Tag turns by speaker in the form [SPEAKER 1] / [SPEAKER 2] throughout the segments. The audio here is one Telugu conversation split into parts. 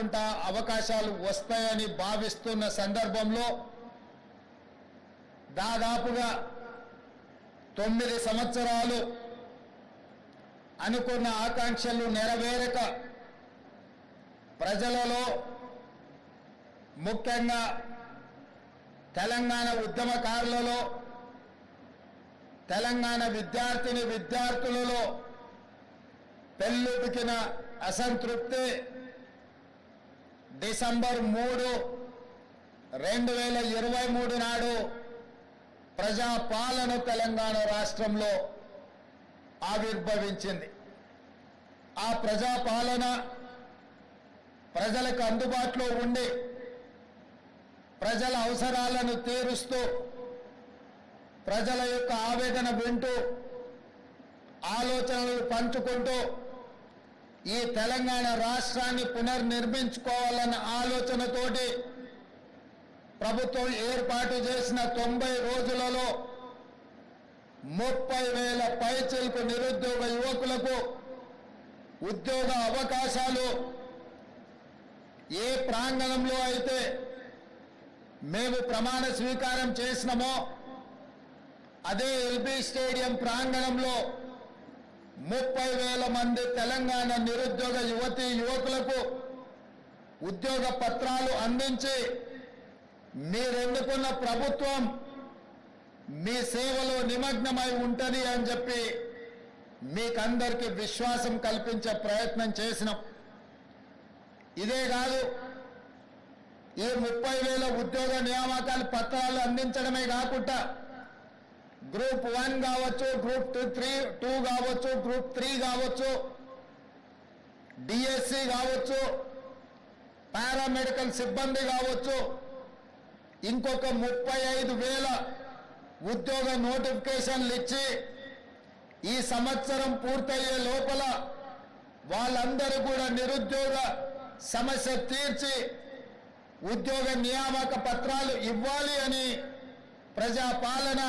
[SPEAKER 1] అనుకుంటా అవకాశాలు వస్తాయని భావిస్తున్న సందర్భంలో దాదాపుగా 9 సంవత్సరాలు అనుకున్న ఆకాంక్షలు నెరవేరక ప్రజలలో ముఖ్యంగా తెలంగాణ ఉద్యమకారులలో తెలంగాణ విద్యార్థులలో పెల్లుబికిన అసంతృప్తి డిసెంబర్ 3, 2023 నాడు ప్రజాపాలన తెలంగాణ రాష్ట్రంలో ఆవిర్భవించింది. ఆ ప్రజాపాలన ప్రజలకు అందుబాటులో ఉండి ప్రజల అవసరాలను తీరుస్తూ ప్రజల యొక్క ఆవేదన వింటూ ఆలోచనలు పంచుకుంటూ ఈ తెలంగాణ రాష్ట్రాన్ని పునర్నిర్మించుకోవాలన్న ఆలోచనతోటి ప్రభుత్వం ఏర్పాటు చేసిన 90 రోజులలో 30,000 పైచిలకు నిరుద్యోగ యువకులకు ఉద్యోగ అవకాశాలు ఏ ప్రాంగణంలో అయితే మేము ప్రమాణ స్వీకారం చేసినామో అదే ఎల్బీ స్టేడియం ప్రాంగణంలో 30,000 మంది తెలంగాణ నిరుద్యోగ యువకులకు ఉద్యోగ పత్రాలు అందించి మీరెన్నుకున్న ప్రభుత్వం మీ సేవలో నిమగ్నమై ఉంటది అని చెప్పి మీకందరికీ విశ్వాసం కల్పించే ప్రయత్నం చేసినాం. ఇదే కాదు, ఈ 30,000 ఉద్యోగ నియామకాల పత్రాలు అందించడమే కాకుండా గ్రూప్ 1 కావచ్చు, గ్రూప్ 2 కావచ్చు, గ్రూప్ 3 కావచ్చు, డిఎస్సి కావచ్చు, పారామెడికల్ సిబ్బంది కావచ్చు, ఇంకొక 35,000 ఉద్యోగ నోటిఫికేషన్లు ఇచ్చి ఈ సంవత్సరం పూర్తయ్యే లోపల వాళ్ళందరూ కూడా నిరుద్యోగ సమస్య తీర్చి ఉద్యోగ నియామక పత్రాలు ఇవ్వాలి అని ప్రజాపాలన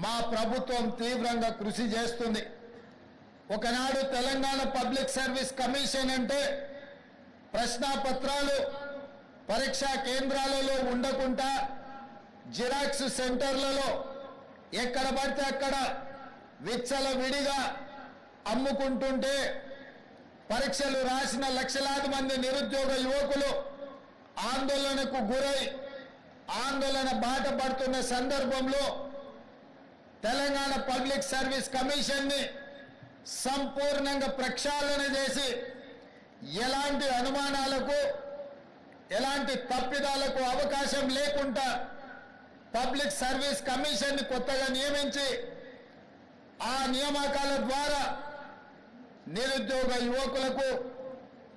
[SPEAKER 1] మా ప్రభుత్వం తీవ్రంగా కృషి చేస్తుంది. ఒకనాడు తెలంగాణ పబ్లిక్ సర్వీస్ కమిషన్ అంటే ప్రశ్నాపత్రాలు పరీక్షా కేంద్రాలలో ఉండకుండా జిరాక్స్ సెంటర్లలో ఎక్కడ పడితే అక్కడ విచ్చలవిడిగా అమ్ముకుంటుంటే పరీక్షలు రాసిన లక్షలాది మంది నిరుద్యోగ యువకులు ఆందోళనకు గురై ఆందోళన బాట పడుతున్న సందర్భంలో తెలంగాణ పబ్లిక్ సర్వీస్ కమిషన్ని సంపూర్ణంగా ప్రక్షాళన చేసి ఎలాంటి అనుమానాలకు ఎలాంటి తప్పిదాలకు అవకాశం లేకుండా పబ్లిక్ సర్వీస్ కమిషన్ని కొత్తగా నియమించి ఆ నియామకాల ద్వారా నిరుద్యోగ యువకులకు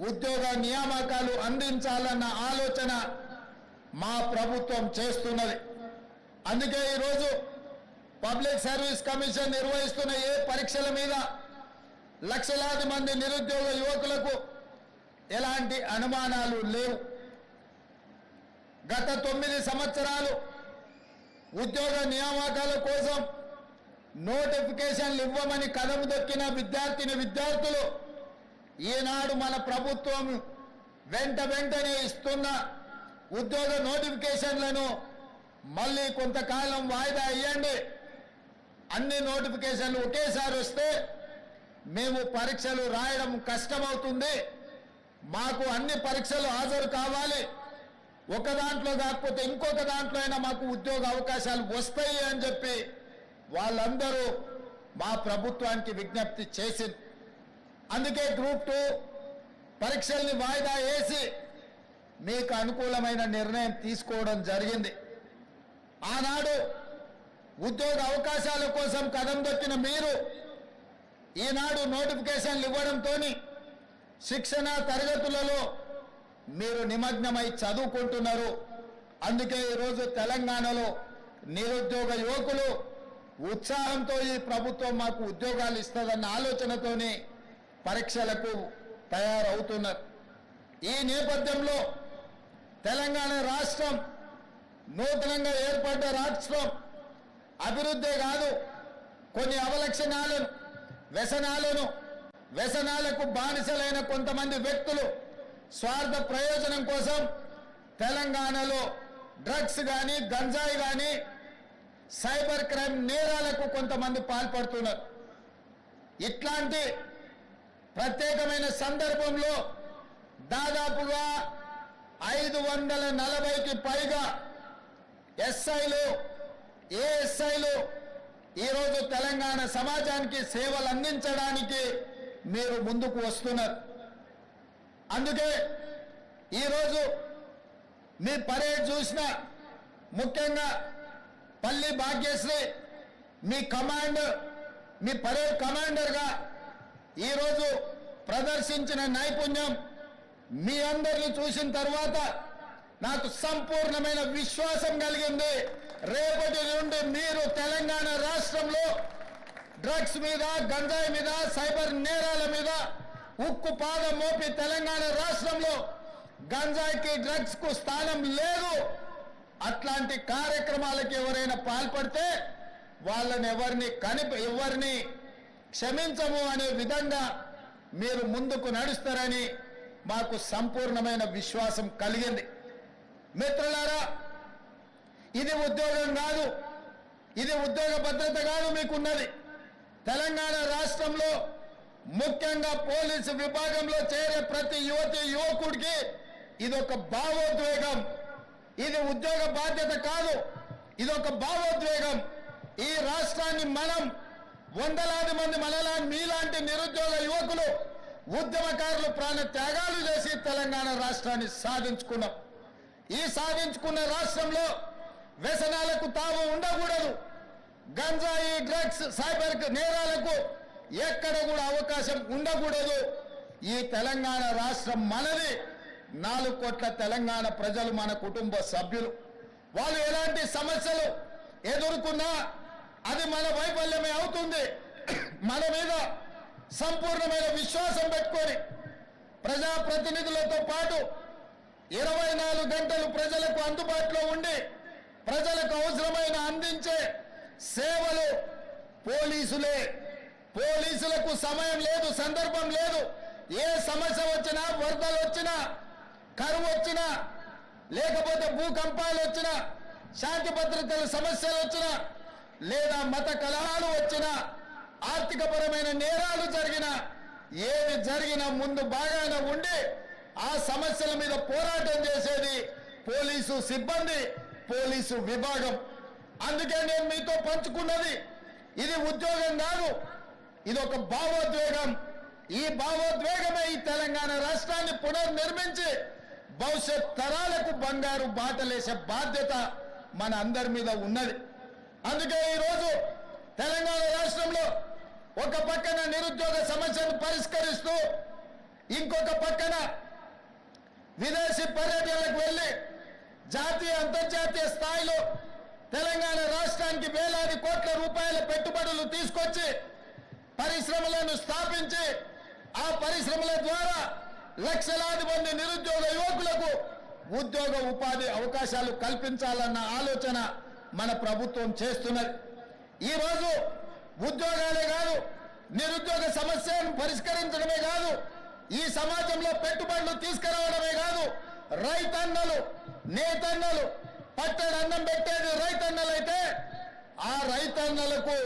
[SPEAKER 1] ఉద్యోగ నియామకాలు అందించాలన్న ఆలోచన మా ప్రభుత్వం చేస్తున్నది. అందుకే ఈరోజు పబ్లిక్ సర్వీస్ కమిషన్ నిర్వహిస్తున్న ఏ పరీక్షల మీద లక్షలాది మంది నిరుద్యోగ యువకులకు ఎలాంటి అనుమానాలు లేవు. గత 9 సంవత్సరాలు ఉద్యోగ నియామకాల కోసం నోటిఫికేషన్లు ఇవ్వమని కదము దొక్కిన విద్యార్థులు ఈనాడు మన ప్రభుత్వం వెంటనే ఇస్తున్న ఉద్యోగ నోటిఫికేషన్లను మళ్ళీ కొంతకాలం వాయిదా ఇవ్వండి, అన్ని నోటిఫికేషన్లు ఒకేసారి వస్తే మేము పరీక్షలు రాయడం కష్టమవుతుంది, మాకు అన్ని పరీక్షలు హాజరు కావాలి, ఒక దాంట్లో కాకపోతే ఇంకొక దాంట్లో అయినా మాకు ఉద్యోగ అవకాశాలు వస్తాయి అని చెప్పి వాళ్ళందరూ మా ప్రభుత్వానికి విజ్ఞప్తి చేసింది. అందుకే గ్రూప్ 2 పరీక్షల్ని వాయిదా వేసి మీకు అనుకూలమైన నిర్ణయం తీసుకోవడం జరిగింది. ఆనాడు ఉద్యోగ అవకాశాల కోసం కదం దొక్కిన మీరు ఈనాడు నోటిఫికేషన్లు ఇవ్వడంతో శిక్షణ తరగతులలో మీరు నిమగ్నమై చదువుకుంటున్నారు. అందుకే ఈరోజు తెలంగాణలో నిరుద్యోగ యువకులు ఉత్సాహంతో ఈ ప్రభుత్వం మాకు ఉద్యోగాలు ఇస్తుందన్న ఆలోచనతోనే పరీక్షలకు తయారవుతున్నారు. ఈ నేపథ్యంలో తెలంగాణ రాష్ట్రం నూతనంగా ఏర్పడ్డ రాష్ట్రం అభివృద్ధే కాదు, కొన్ని వ్యసనాలకు బానిసలైన కొంతమంది వ్యక్తులు స్వార్థ ప్రయోజనం కోసం తెలంగాణలో డ్రగ్స్ కానీ గంజాయి కానీ సైబర్ క్రైమ్ నేరాలకు కొంతమంది పాల్పడుతున్నారు. ఇట్లాంటి ప్రత్యేకమైన సందర్భంలో దాదాపుగా 540కి పైగా ఎస్ఐలు ఏఎస్ఐలు ఈరోజు తెలంగాణ సమాజానికి సేవలు అందించడానికి మీరు ముందుకు వస్తున్నారు. అందుకే ఈరోజు మీ పరేడ్ చూసిన ముఖ్యంగా పల్లి భాగ్యశ్రీ మీ పరేడ్ కమాండర్గా ఈరోజు ప్రదర్శించిన నైపుణ్యం మీ అందరిని చూసిన తర్వాత నాకు సంపూర్ణమైన విశ్వాసం కలిగింది. రేపటి నుండి మీరు తెలంగాణ రాష్ట్రంలో డ్రగ్స్ మీద గంజాయి మీద సైబర్ నేరాల మీద ఉక్కు పాదం మోపి తెలంగాణ రాష్ట్రంలో గంజాయికి డ్రగ్స్ కు స్థానం లేదు. అట్లాంటి కార్యక్రమాలకు ఎవరైనా పాల్పడితే వాళ్ళని ఎవరిని క్షమించము అనే విధంగా మీరు ముందుకు నడుస్తారని మాకు సంపూర్ణమైన విశ్వాసం కలిగింది. మిత్రులారా, ఇది ఉద్యోగం కాదు, ఇది ఉద్యోగ భద్రత కాదు మీకున్నది. తెలంగాణ రాష్ట్రంలో ముఖ్యంగా పోలీసు విభాగంలో చేరే ప్రతి యువతి యువకుడికి ఇది ఒక భావోద్వేగం. ఇది ఉద్యోగ బాధ్యత కాదు, ఇది ఒక భావోద్వేగం. ఈ రాష్ట్రాన్ని మనం వందలాది మంది మీలాంటి నిరుద్యోగ యువకులు ఉద్యమకారులు ప్రాణ త్యాగాలు చేసి తెలంగాణ రాష్ట్రాన్ని సాధించుకున్నాం. ఈ సాధించుకున్న రాష్ట్రంలో వ్యసనాలకు తావు ఉండకూడదు. గంజాయి డ్రగ్స్ సైబర్ నేరాలకు ఎక్కడ కూడా అవకాశం ఉండకూడదు. ఈ తెలంగాణ రాష్ట్రం మనది. 4 కోట్ల తెలంగాణ ప్రజలు మన కుటుంబ సభ్యులు. వాళ్ళు ఎలాంటి సమస్యలు ఎదుర్కొన్నా అది మన వైఫల్యమే అవుతుంది. మన మీద సంపూర్ణమైన విశ్వాసం పెట్టుకొని ప్రజాప్రతినిధులతో పాటు 24 గంటలు ప్రజలకు అందుబాటులో ఉండి ప్రజలకు అవసరమైన అందించే సేవలు పోలీసులే. పోలీసులకు సమయం లేదు, సందర్భం లేదు. ఏ సమస్య వచ్చినా, వరదలు వచ్చినా, కరువు వచ్చినా, లేకపోతే భూకంపాలు వచ్చినా, శాంతి భద్రతల సమస్యలు వచ్చినా, లేదా మత కలహాలు వచ్చినా, ఆర్థికపరమైన నేరాలు జరిగినా, ఏవి జరిగినా ముందు బాగానే ఉండి ఆ సమస్యల మీద పోరాటం చేసేది పోలీసు సిబ్బంది, పోలీసు విభాగం. అందుకే నేను మీతో పంచుకున్నది ఇది ఉద్యోగం కాదు, ఇది ఒక భావోద్వేగం. ఈ భావోద్వేగమే ఈ తెలంగాణ రాష్ట్రాన్ని పునర్నిర్మించి భవిష్యత్ తరాలకు బంగారు బాటలేసే బాధ్యత మన అందరి మీద ఉన్నది. అందుకే ఈరోజు తెలంగాణ రాష్ట్రంలో ఒక పక్కన నిరుద్యోగ సమస్యను పరిష్కరిస్తూ ఇంకొక పక్కన విదేశీ పర్యటనలకు వెళ్లి జాతీయ అంతర్జాతీయ స్థాయిలో తెలంగాణ రాష్ట్రానికి వేలాది కోట్ల రూపాయల పెట్టుబడులు తీసుకొచ్చి పరిశ్రమలను స్థాపించి ఆ పరిశ్రమల ద్వారా లక్షలాది మంది నిరుద్యోగ యువకులకు ఉద్యోగ ఉపాధి అవకాశాలు కల్పించాలన్న ఆలోచన మన ప్రభుత్వం చేస్తున్నది. ఈరోజు ఉద్యోగాలే కాదు, నిరుద్యోగ సమస్యను పరిష్కరించడమే కాదు, ఈ సమాజంలో పెట్టుబడులు తీసుకురావడమే కాదు, రైతన్నలు నేతన్నలు పట్టణ అన్నం పెట్టేది రైతన్నలైతే ఆ రైతన్నలకు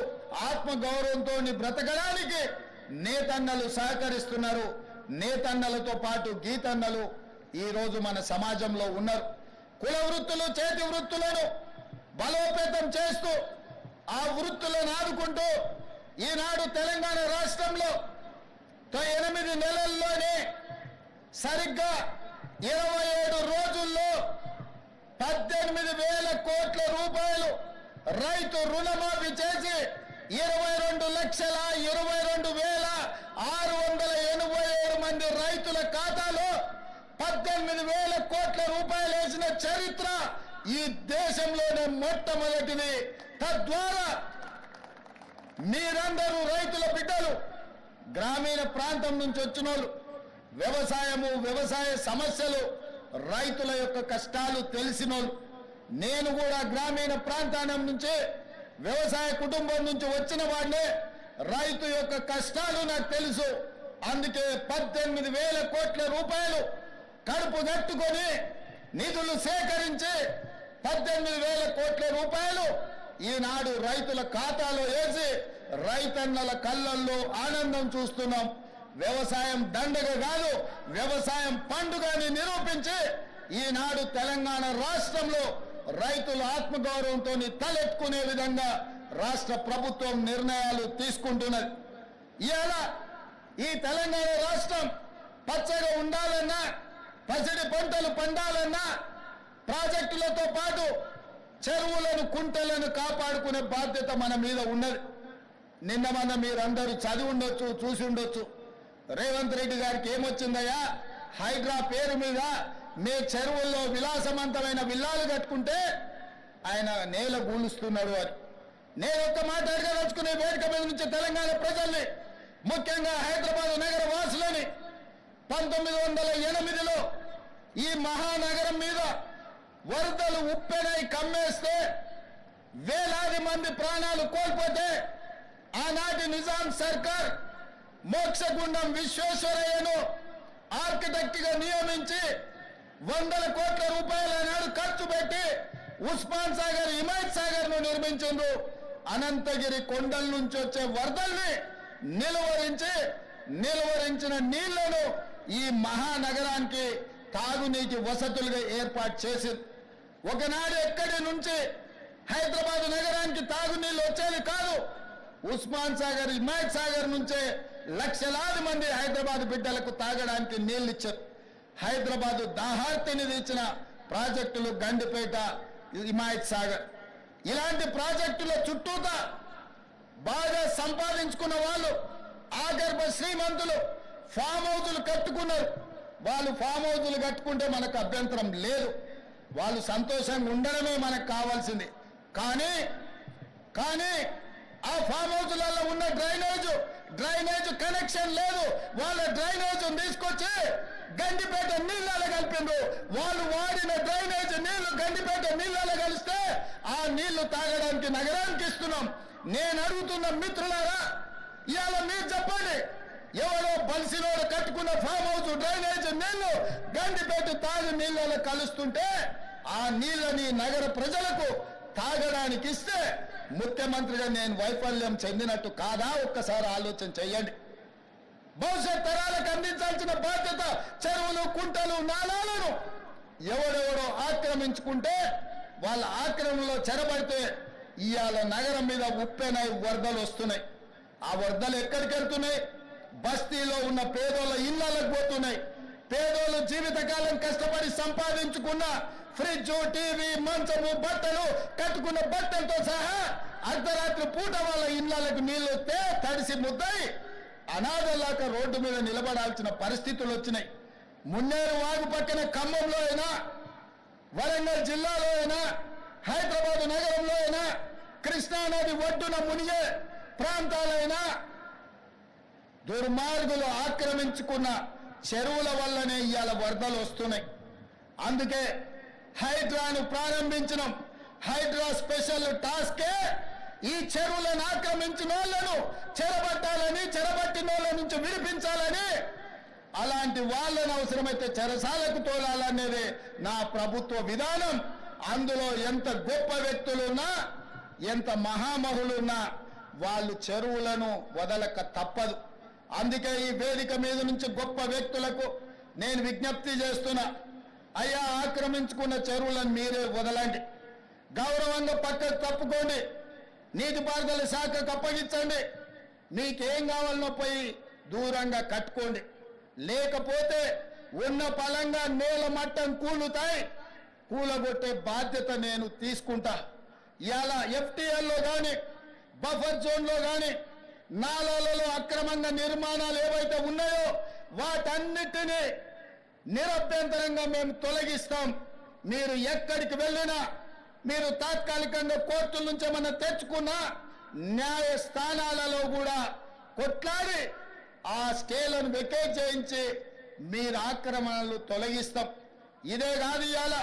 [SPEAKER 1] ఆత్మగౌరవంతో బ్రతకడానికి నేతన్నలు సహకరిస్తున్నారు. నేతన్నలతో పాటు గీతన్నలు ఈరోజు మన సమాజంలో ఉన్నారు. కుల వృత్తులు, చేతి వృత్తులను బలోపేతం చేస్తూ ఆ వృత్తులను ఆదుకుంటూ ఈనాడు తెలంగాణ రాష్ట్రంలో 8 నెలల్లోనే సరిగ్గా 27 రోజుల్లో 18,000 కోట్ల రూపాయలు రైతు రుణమాఫీ చేసి 22,22,687 మంది రైతుల ఖాతాలో 18,000 కోట్ల రూపాయలు వేసిన చరిత్ర ఈ దేశంలోనే మొట్టమొదటిది. తద్వారా మీరందరూ రైతుల బిడ్డలు, గ్రామీణ ప్రాంతం నుంచి వచ్చిన వాళ్ళు, వ్యవసాయ సమస్యలు, రైతుల యొక్క కష్టాలు తెలిసినోళ్ళు. నేను కూడా గ్రామీణ ప్రాంతాల నుంచి వ్యవసాయ కుటుంబం నుంచి వచ్చిన వాడినే. రైతు యొక్క కష్టాలు నాకు తెలుసు. అందుకే 18,000 కోట్ల రూపాయలు కడుపు కట్టుకొని నిధులు సేకరించి 18,000 కోట్ల రూపాయలు ఈనాడు రైతుల ఖాతాలో వేసి రైతన్నల కళ్ళల్లో ఆనందం చూస్తున్నాం. వ్యవసాయం దండగ కాదు, వ్యవసాయం పండుగని నిరూపించి ఈనాడు తెలంగాణ రాష్ట్రంలో రైతుల ఆత్మగౌరవంతో తలెత్తుకునే విధంగా రాష్ట్ర ప్రభుత్వం నిర్ణయాలు తీసుకుంటున్నది. ఇవాళ ఈ తెలంగాణ రాష్ట్రం పచ్చగా ఉండాలన్నా, పసిడి పంటలు పండాలన్నా ప్రాజెక్టులతో పాటు చెరువులను, కుంటలను కాపాడుకునే బాధ్యత మన మీద ఉన్నది. నిన్న మన మీరందరూ చదివి ఉండొచ్చు, చూసి ఉండొచ్చు. రేవంత్ రెడ్డి గారికి ఏమొచ్చిందయ్యా, హైడ్రా పేరు మీద మీ చెరువుల్లో విలాసవంతమైన విల్లాలు కట్టుకుంటే ఆయన నేల గూలుస్తున్నాడు అని. నేను ఒక్క మాట అడగదలుచుకునే వేదిక మీద నుంచి తెలంగాణ ప్రజల్ని, ముఖ్యంగా హైదరాబాద్ నగర వాసులని, 1908లో ఈ మహానగరం మీద వరదలు ఉప్పెనై కమ్మేస్తే వేలాది మంది ప్రాణాలు కోల్పోతే ఆనాటి నిజాం సర్కార్ మోక్షగుండం విశ్వేశ్వరయ్యను ఆర్కిటెక్ట్ గా నియమించి 100 కోట్ల రూపాయల నాడు ఖర్చు పెట్టి ఉస్మాన్ సాగర్, హిమాయత్ సాగర్ ను నిర్మించిండ్రు. అనంతగిరి కొండల నుంచి వచ్చే వరదల్ని నిలువరించిన నీళ్లను ఈ మహానగరానికి తాగునీటి వసతులుగా ఏర్పాటు చేసింది. ఒకనాడు ఎక్కడి నుంచి హైదరాబాద్ నగరానికి తాగునీళ్ళు వచ్చేది కాదు. ఉస్మాన్ సాగర్, హిమాయత్ సాగర్ నుంచే లక్షలాది మంది హైదరాబాద్ బిడ్డలకు తాగడానికి నీళ్లు ఇచ్చారు. హైదరాబాద్ దాహార్తిని తీర్చిన ప్రాజెక్టులు గండిపేట, హిమాయత్ సాగర్. ఇలాంటి ప్రాజెక్టుల చుట్టూత బాగా సంపాదించుకున్న వాళ్ళు, ఆగర్భ శ్రీమంతులు ఫామ్ హౌజులు కట్టుకున్నారు. వాళ్ళు ఫామ్ హౌజులు కట్టుకుంటే మనకు అభ్యంతరం లేదు, వాళ్ళు సంతోషంగా ఉండడమే మనకు కావాల్సింది. కానీ ఆ ఫామ్ హౌజులలో ఉన్న డ్రైనేజ్ కనెక్షన్ లేదు. వాళ్ళ డ్రైనేజ్ తీసుకొచ్చి గండిపేట నీళ్ళలో కలిపిండ్రు. వాళ్ళు వాడిన డ్రైనేజ్ నీళ్లు గండిపేట నీళ్ళలో కలిస్తే ఆ నీళ్లు తాగడానికి నగరానికి ఇస్తున్నాం. నేను అడుగుతున్న మిత్రులారా, ఇవాళ మీరు చెప్పండి, ఎవరో బలిసినోడు కట్టుకున్న ఫామ్ హౌస్ డ్రైనేజ్ నీళ్లు గండిపేట తాగు నీళ్ళలో కలుస్తుంటే ఆ నీళ్ళని నగర ప్రజలకు తాగడానికి ఇస్తే ముఖ్యమంత్రిగా నేను వైఫల్యం చెందినట్టు కాదా? ఒక్కసారి ఆలోచన చెయ్యండి. భవిష్యత్ తరాలకు అందించాల్సిన బాధ్యత చెరువులు, కుంటలు, నాలాలను ఎవడెవడో ఆక్రమించుకుంటే వాళ్ళ ఆక్రమణలో చెరబడితే ఇవాళ నగరం మీద ఉప్పెనై వరదలు వస్తున్నాయి. ఆ వరదలు ఎక్కడికి వెళ్తున్నాయి? బస్తీలో ఉన్న పేదోళ్ళ ఇళ్లకు పోతున్నాయి. పేదోళ్ళు జీవితకాలం కష్టపడి సంపాదించుకున్న ఫ్రిడ్జ్, టీవీ, మంచము, బట్టలు, కట్టుకున్న బట్టలతో సహా అర్ధరాత్రి పూట వాళ్ళ ఇళ్లకు నీళ్లు వస్తే తడిసి ముద్దయి అనాథలాగా రోడ్డు మీద నిలబడాల్సిన పరిస్థితులు వచ్చినాయి. మున్నేరు వాగు పక్కన ఖమ్మంలో అయినా, వరంగల్ జిల్లాలో అయినా, హైదరాబాద్ నగరంలో అయినా, కృష్ణానది ఒడ్డున మునిగే ప్రాంతాలైనా దుర్మార్గులు ఆక్రమించుకున్న చెరువుల వల్లనే ఇవాళ వరదలు వస్తున్నాయి. అందుకే హైడ్రాను ప్రారంభించడం. హైడ్రా స్పెషల్ టాస్కే ఈ చెరువులను ఆక్రమించిన వాళ్ళను చెరబట్టిన వాళ్ళ నుంచి విడిపించాలని, అలాంటి వాళ్ళను అవసరమైతే చెరసాలకు తోలాలనేది నా ప్రభుత్వ విధానం. అందులో ఎంత గొప్ప వ్యక్తులున్నా, ఎంత మహామహులున్నా వాళ్ళు చెరువులను వదలక తప్పదు. అందుకే ఈ వేదిక మీద నుంచి గొప్ప వ్యక్తులకు నేను విజ్ఞప్తి చేస్తున్నా, అయ్యా ఆక్రమించుకున్న చెరువులను మీరే వదలండి, గౌరవంగా పక్కకు తప్పుకోండి, నీటిపారుదల శాఖకు అప్పగించండి, మీకేం కావాలనో పోయి దూరంగా కట్టుకోండి. లేకపోతే ఉన్న పలంగా నేల మట్టం కూలగొట్టే బాధ్యత నేను తీసుకుంటా. ఇవాళ ఎఫ్టీఎల్లో కానీ, బఫర్ జోన్లో కానీ, నాలాలలో అక్రమంగా నిర్మాణాలు ఏవైతే ఉన్నాయో వాటన్నిటినీ నిరభ్యంతరంగా మేము తొలగిస్తాం. మీరు ఎక్కడికి వెళ్ళినా, మీరు తాత్కాలికంగా కోర్టుల నుంచి ఏమన్నా తెచ్చుకున్నా న్యాయస్థానాలలో కూడా కొట్లాడి ఆ స్టేలను వెకేట్ చేయించి మీరు ఆక్రమణలు తొలగిస్తాం. ఇదే కాదు, ఇవాళ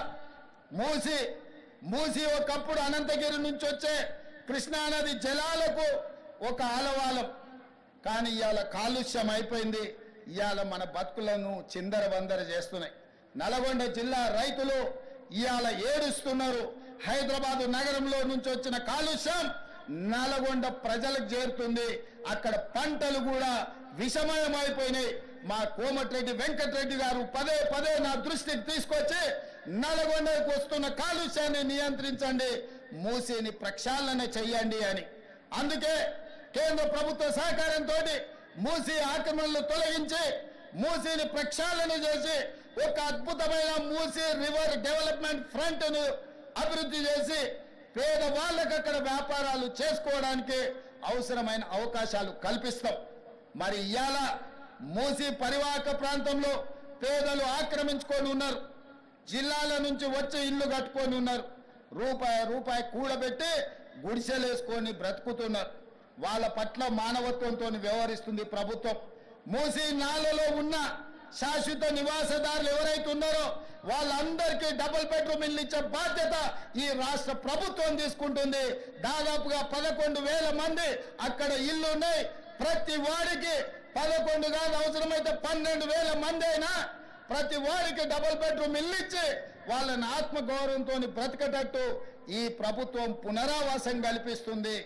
[SPEAKER 1] మూసి ఒకప్పుడు అనంతగిరి నుంచి వచ్చే కృష్ణానది జలాలకు ఒక ఆలవాలం. కానీ ఇవాళ కాలుష్యం అయిపోయింది. ఇవాళ మన బతుకులను చిందర వందర చేస్తున్నాయి. నల్గొండ జిల్లా రైతులు ఇవాళ ఏడుస్తున్నారు. హైదరాబాదు నగరంలో నుంచి వచ్చిన కాలుష్యం నల్గొండ ప్రజలకు చేరుతుంది. అక్కడ పంటలు కూడా విషమయమైపోయినాయి. మా కోమటిరెడ్డి వెంకటరెడ్డి గారు పదే పదే నా దృష్టికి తీసుకొచ్చి నల్గొండకు వస్తున్న కాలుష్యాన్ని నియంత్రించండి, మూసీని ప్రక్షాళన చెయ్యండి అని. అందుకే కేంద్ర ప్రభుత్వ సహకారంతో మూసీ ఆక్రమణలు తొలగించి మూసీని ప్రక్షాళన చేసి ఒక అద్భుతమైన మూసీ రివర్ డెవలప్మెంట్ ఫ్రంట్ ను అభివృద్ధి చేసి పేదవాళ్ళకు అక్కడ వ్యాపారాలు చేసుకోవడానికి అవసరమైన అవకాశాలు కల్పిస్తాం. మరి ఇవాళ మూసీ పరివాహక ప్రాంతంలో పేదలు ఆక్రమించుకొని ఉన్నారు. జిల్లాల నుంచి వచ్చి ఇల్లు కట్టుకొని ఉన్నారు. రూపాయి కూడబెట్టి గుడిసెలేసుకొని బ్రతుకుతున్నారు. వాళ్ళ పట్ల మానవత్వంతో వ్యవహరిస్తుంది ప్రభుత్వం. మూసీ నాలలో ఉన్న శాశ్వత నివాసదారులు ఎవరైతే ఉన్నారో వాళ్ళందరికీ డబుల్ బెడ్రూమ్ ఇల్లు ఇచ్చే బాధ్యత ఈ రాష్ట్ర ప్రభుత్వం తీసుకుంటుంది. దాదాపుగా 11,000 మంది అక్కడ ఇల్లు ఉన్నాయి. ప్రతి వాడికి 11 కాదు, అవసరమైతే 12,000 మంది అయినా ప్రతి వాడికి డబుల్ బెడ్రూమ్ ఇల్లు ఇచ్చి వాళ్ళని ఆత్మగౌరవంతో బ్రతకటట్టు ఈ ప్రభుత్వం పునరావాసం కల్పిస్తుంది.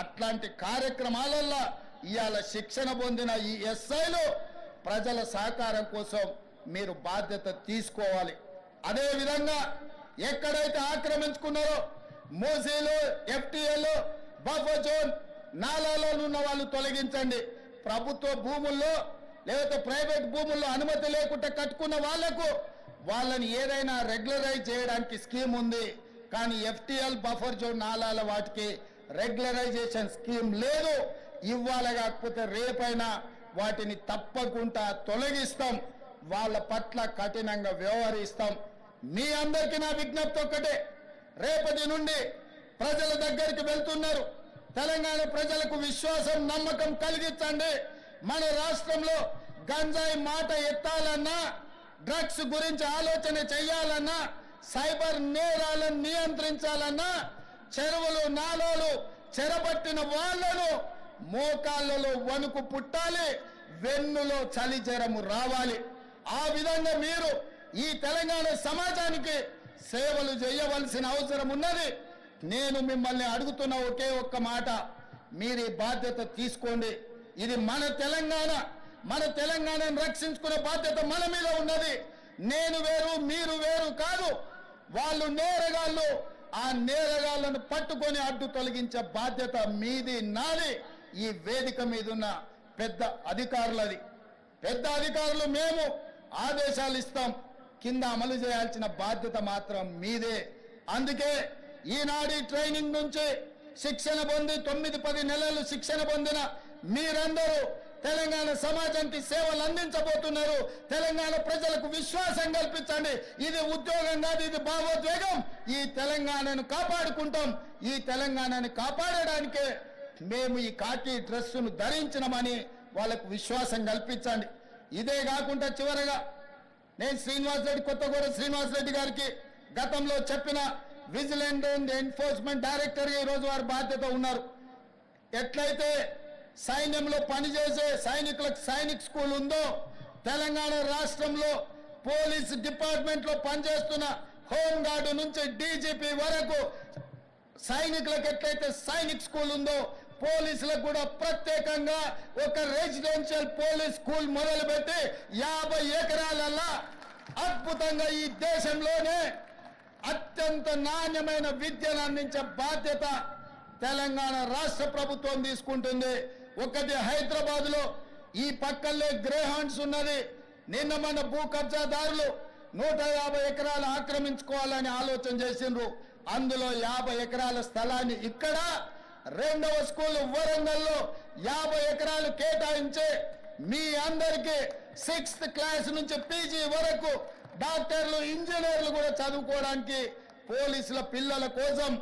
[SPEAKER 1] అట్లాంటి కార్యక్రమాలలో ఇవాళ శిక్షణ పొందిన ఈ ఎస్ఐలు ప్రజల సహకారం కోసం మీరు బాధ్యత తీసుకోవాలి. అదేవిధంగా ఎక్కడైతే ఆక్రమించుకున్నారో మూసీలు, ఎఫ్టీఏలు, బఫర్ జోన్ నాలాలో ఉన్న వాళ్ళు తొలగించండి. ప్రభుత్వ భూముల్లో లేకపోతే ప్రైవేట్ భూముల్లో అనుమతి లేకుండా కట్టుకున్న వాళ్లకు వాళ్ళని ఏదైనా రెగ్యులరైజ్ చేయడానికి స్కీమ్ ఉంది. కానీ ఎఫ్టీఎల్, బఫర్ జోన్ నాలాల వాటికి రెగ్యులరైజేషన్ స్కీమ్ లేదు. ఇవ్వాలి, కాకపోతే రేపైనా వాటిని తప్పకుండా తొలగిస్తాం. వాళ్ళ పట్ల కఠినంగా వ్యవహరిస్తాం. మీ అందరికీ నా విజ్ఞప్తి ఒక్కటే, రేపటి నుండి ప్రజల దగ్గరికి వెళ్తున్నారు. తెలంగాణ ప్రజలకు విశ్వాసం, నమ్మకం కలిగించండి. మన రాష్ట్రంలో గంజాయి మాట ఎత్తాలన్నా, డ్రగ్స్ గురించి ఆలోచన చేయాలన్నా, సైబర్ నేరాలను నియంత్రించాలన్నా, చెరువులు నాలాలు చెరబట్టిన వాళ్లను మోకాళ్ళలో వణుకు పుట్టాలి, వెన్నులో చలి జ్వరము రావాలి. ఆ విధంగా మీరు ఈ తెలంగాణ సమాజానికి సేవలు చేయవలసిన అవసరం ఉన్నది. నేను మిమ్మల్ని అడుగుతున్న ఒకే ఒక్క మాట, మీరు ఈ బాధ్యత తీసుకోండి. ఇది మన తెలంగాణ, మన తెలంగాణను రక్షించుకునే బాధ్యత మన మీద ఉన్నది. నేను వేరు, మీరు వేరు కాదు. వాళ్ళు నేరగాళ్ళు, ఆ నేరగాళ్లను పట్టుకొని అడ్డు తొలగించే బాధ్యత మీది, నాది. ఈ వేదిక మీద ఉన్న పెద్ద అధికారులది. పెద్ద అధికారులు మేము ఆదేశాలు ఇస్తాం, కింద అమలు చేయాల్సిన బాధ్యత మాత్రం మీదే. అందుకే ఈనాడు ట్రైనింగ్ నుంచి శిక్షణ పొంది 9-10 నెలలు శిక్షణ పొందిన మీరందరూ తెలంగాణ సమాజానికి సేవలు అందించబోతున్నారు. తెలంగాణ ప్రజలకు విశ్వాసం కల్పించండి. ఇది ఉద్యోగం కాదు, ఇది భావోద్వేగం. ఈ తెలంగాణను కాపాడుకుంటాం. ఈ తెలంగాణను కాపాడడానికే మేము ఈ కాకి డ్రెస్సును ధరించినమని వాళ్ళకు విశ్వాసం కల్పించండి. ఇదే కాకుండా చివరగా నేను కొత్తగూడ శ్రీనివాస్ రెడ్డి గారికి గతంలో చెప్పిన విజిలెంట్ అండ్ ఎన్ఫోర్స్మెంట్ డైరెక్టర్గా ఈరోజు వారి బాధ్యత ఉన్నారు. ఎట్లయితే సైన్యంలో పనిచేసే సైనికులకు సైనిక్ స్కూల్ ఉందో, తెలంగాణ రాష్ట్రంలో పోలీస్ డిపార్ట్మెంట్ లో పనిచేస్తున్న హోంగార్డు నుంచి డీజీపీ వరకు సైనికులకు ఎట్లయితే సైనిక్ స్కూల్ ఉందో, పోలీసులకు కూడా ప్రత్యేకంగా ఒక రెసిడెన్షియల్ పోలీస్ స్కూల్ మొదలుపెట్టి 50 ఎకరాలల్లా అద్భుతంగా ఈ దేశంలోనే అత్యంత నాణ్యమైన విద్యను అందించే బాధ్యత తెలంగాణ రాష్ట్ర ప్రభుత్వం తీసుకుంటుంది. ఒకటి హైదరాబాద్ లో ఈ పక్కనే గ్రేహాండ్స్ ఉన్నది. నిన్న మన భూ కబ్జాదారులు 150 ఎకరాలు ఆక్రమించుకోవాలని ఆలోచన చేసిండ్రు. అందులో 50 ఎకరాల స్థలాన్ని ఇక్కడ, రెండవ స్కూల్ వరంగల్లో 50 ఎకరాలు కేటాయించి మీ అందరికీ 6th క్లాస్ నుంచి పీజీ వరకు డాక్టర్లు, ఇంజనీర్లు కూడా చదువుకోవడానికి పోలీసుల పిల్లల కోసం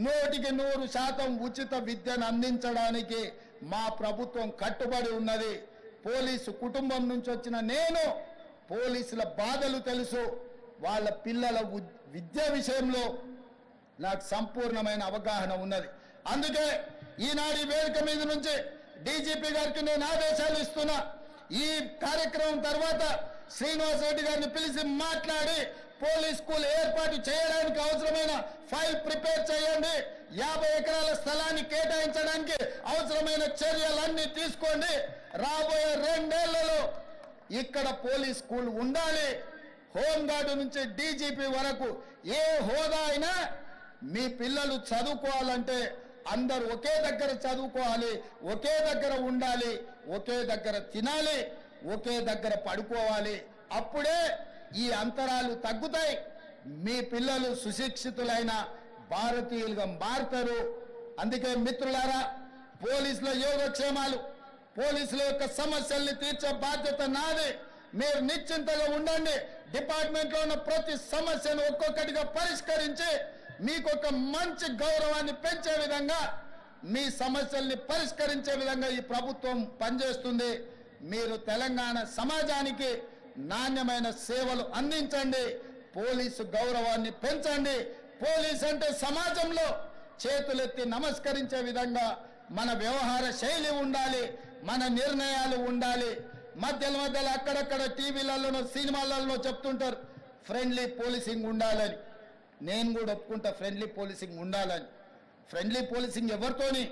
[SPEAKER 1] 100% ఉచిత విద్యను అందించడానికి మా ప్రభుత్వం కట్టుబడి ఉన్నది. పోలీసు కుటుంబం నుంచి వచ్చిన నేను పోలీసుల బాధలు తెలుసు. వాళ్ళ పిల్లల విద్య విషయంలో నాకు సంపూర్ణమైన అవగాహన ఉన్నది. అందుకే ఈనాడు వేదిక మీద నుంచి డీజీపీ గారికి నేను ఆదేశాలు ఇస్తున్నా. ఈ కార్యక్రమం తర్వాత శ్రీనివాస్ రెడ్డి గారిని పిలిచి మాట్లాడి పోలీస్ స్కూల్ ఏర్పాటు చేయడానికి అవసరమైన ఫైల్ ప్రిపేర్ చేయండి. 50 ఎకరాల స్థలాన్ని కేటాయించడానికి అవసరమైన చర్యలన్నీ తీసుకోండి. రాబోయే 2 ఏళ్లలో ఇక్కడ పోలీస్ స్కూల్ ఉండాలి. హోంగార్డు నుంచి డీజీపీ వరకు ఏ హోదా అయినా మీ పిల్లలు చదువుకోవాలంటే అందరూ ఒకే దగ్గర చదువుకోవాలి, ఒకే దగ్గర ఉండాలి, ఒకే దగ్గర తినాలి, ఒకే దగ్గర పడుకోవాలి. అప్పుడే ఈ అంతరాలు తగ్గుతాయి. మీ పిల్లలు సుశిక్షితులైన భారతీయులుగా మారుతారు. అందుకే మిత్రులారా, పోలీసుల యోగక్షేమాలు, పోలీసుల యొక్క సమస్యల్ని తీర్చే బాధ్యత నాది. మీరు నిశ్చింతగా ఉండండి. డిపార్ట్మెంట్లో ఉన్న ప్రతి సమస్యను ఒక్కొక్కటిగా పరిష్కరించి మీకు ఒక మంచి గౌరవాన్ని పెంచే విధంగా, మీ సమస్యల్ని పరిష్కరించే విధంగా ఈ ప్రభుత్వం పనిచేస్తుంది. మీరు తెలంగాణ సమాజానికి నాణ్యమైన సేవలు అందించండి. పోలీసు గౌరవాన్ని పెంచండి. పోలీస్ అంటే సమాజంలో చేతులెత్తి నమస్కరించే విధంగా మన వ్యవహార శైలి ఉండాలి, మన నిర్ణయాలు ఉండాలి. మధ్యలో అక్కడక్కడ టీవీలలో సినిమాలలో చెప్తుంటారు ఫ్రెండ్లీ పోలీసింగ్ ఉండాలని. నేను కూడా ఒప్పుకుంటా ఫ్రెండ్లీ పోలీసింగ్ ఉండాలని. ఫ్రెండ్లీ పోలీసింగ్ ఎవరితోని?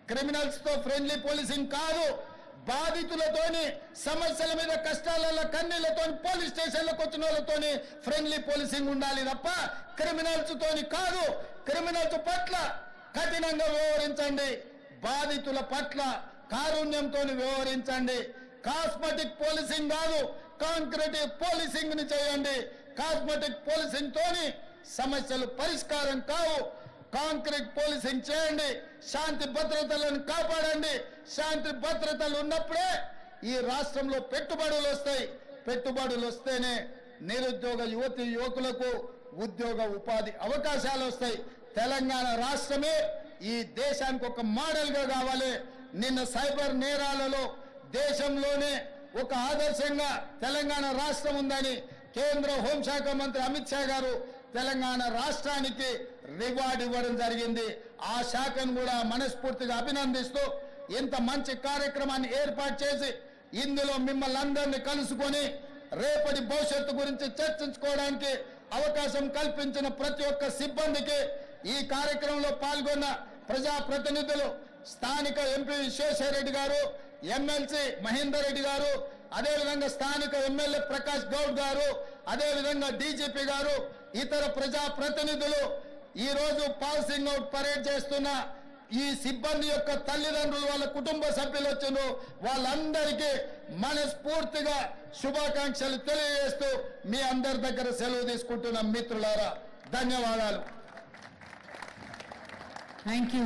[SPEAKER 1] క్రిమినల్స్తో ఫ్రెండ్లీ పోలీసింగ్ కాదు. బాధితులతోని, సమస్యల మీద కష్టాలలో కన్నీళ్లతో పోలీస్ స్టేషన్లకు వచ్చిన వాళ్ళతోని ఫ్రెండ్లీ పోలీసింగ్ ఉండాలి తప్ప క్రిమినల్స్ తోని కాదు. క్రిమినల్స్ పట్ల కఠినంగా వ్యవహరించండి, బాధితుల పట్ల కారుణ్యంతో వ్యవహరించండి. కాస్మెటిక్ పోలీసింగ్ కాదు, కాంక్రీట్ పోలీసింగ్ ని చేయండి. కాస్మెటిక్ పోలీసింగ్ తోని సమస్యలు పరిష్కారం కావు. కాంక్రీట్ పోలీసింగ్ చేయండి. శాంతి భద్రతలను కాపాడండి. శాంతి భద్రతలు ఉన్నప్పుడే ఈ రాష్ట్రంలో పెట్టుబడులు వస్తాయి. పెట్టుబడులు వస్తేనే నిరుద్యోగ యువతి యువకులకు ఉద్యోగ ఉపాధి అవకాశాలు వస్తాయి. తెలంగాణ రాష్ట్రమే ఈ దేశానికి ఒక మోడల్గా కావాలి. నిన్న సైబర్ నేరాలలో దేశంలోనే ఒక ఆదర్శంగా తెలంగాణ రాష్ట్రం ఉందని కేంద్ర హోంశాఖ మంత్రి అమిత్ షా గారు తెలంగాణ రాష్ట్రానికి రివార్డు ఇవ్వడం జరిగింది. ఆ శాఖను కూడా మనస్ఫూర్తిగా అభినందిస్తూ ఇంత మంచి కార్యక్రమాన్ని ఏర్పాటు చేసి ఇందులో మిమ్మల్ని అందరినీ కలుసుకొని రేపటి భవిష్యత్తు గురించి చర్చించుకోవడానికి అవకాశం కల్పించిన ప్రతి ఒక్క సిబ్బందికి, ఈ కార్యక్రమంలో పాల్గొన్న ప్రజాప్రతినిధులు, స్థానిక ఎంపీ విశ్వేశ్వరరెడ్డి గారు, ఎమ్మెల్సీ మహేందర్ రెడ్డి గారు, అదేవిధంగా స్థానిక ఎమ్మెల్యే ప్రకాష్ గౌడ్ గారు, అదేవిధంగా డీజీపీ గారు, ఇతర ప్రజాప్రతినిధులు, ఈ రోజు పాసింగ్ అవుట్ పరేడ్ చేస్తున్న ఈ సిబ్బంది యొక్క తల్లిదండ్రులు, వాళ్ళ కుటుంబ సభ్యులు వచ్చిండ్రు, వాళ్ళందరికీ మనస్ఫూర్తిగా శుభాకాంక్షలు తెలియజేస్తూ మీ అందరి దగ్గర సెలవు తీసుకుంటున్న మిత్రులారా, ధన్యవాదాలు.
[SPEAKER 2] Thank you.